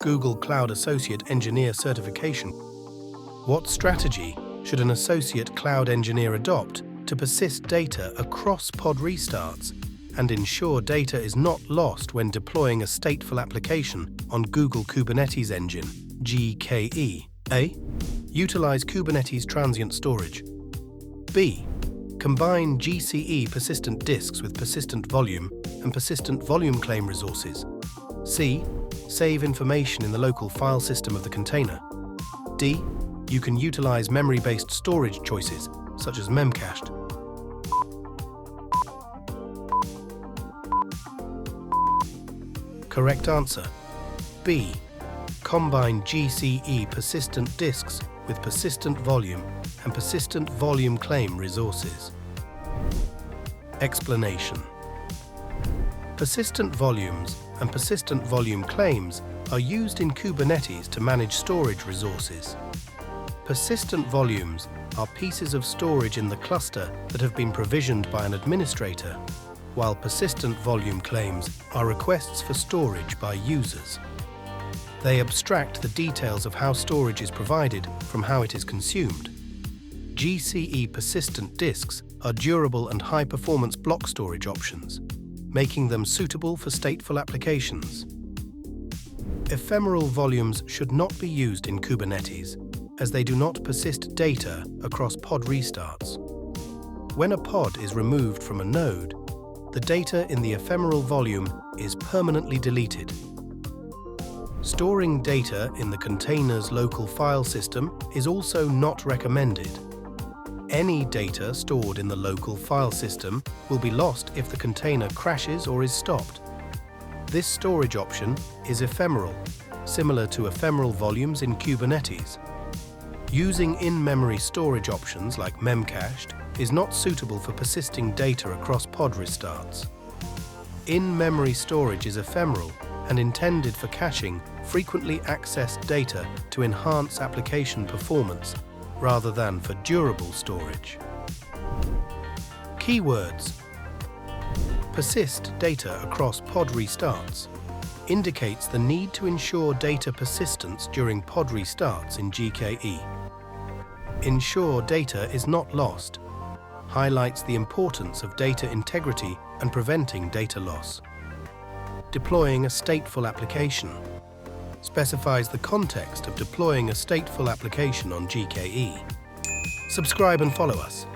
Google Cloud Associate Engineer certification. What strategy should an Associate Cloud Engineer adopt to persist data across pod restarts and ensure data is not lost when deploying a stateful application on Google Kubernetes Engine, GKE? A. Utilize Kubernetes transient storage. B. Combine GCE persistent disks with persistent volume and persistent volume claim resources. C. Save information in the local file system of the container. D. You can utilize memory-based storage choices, such as memcached. Correct answer. B. Combine GCE persistent disks with persistent volume and persistent volume claim resources. Explanation. Persistent volumes and persistent volume claims are used in Kubernetes to manage storage resources. Persistent volumes are pieces of storage in the cluster that have been provisioned by an administrator, while persistent volume claims are requests for storage by users. They abstract the details of how storage is provided from how it is consumed. GCE persistent disks are durable and high-performance block storage options, making them suitable for stateful applications. Ephemeral volumes should not be used in Kubernetes, as they do not persist data across pod restarts. When a pod is removed from a node, the data in the ephemeral volume is permanently deleted. Storing data in the container's local file system is also not recommended. Any data stored in the local file system will be lost if the container crashes or is stopped. This storage option is ephemeral, similar to ephemeral volumes in Kubernetes. Using in-memory storage options like memcached is not suitable for persisting data across pod restarts. In-memory storage is ephemeral and intended for caching frequently accessed data to enhance application performance rather than for durable storage. Keywords. Persist data across pod restarts indicates the need to ensure data persistence during pod restarts in GKE. Ensure data is not lost highlights the importance of data integrity and preventing data loss. Deploying a stateful application specifies the context of deploying a stateful application on GKE. Subscribe and follow us.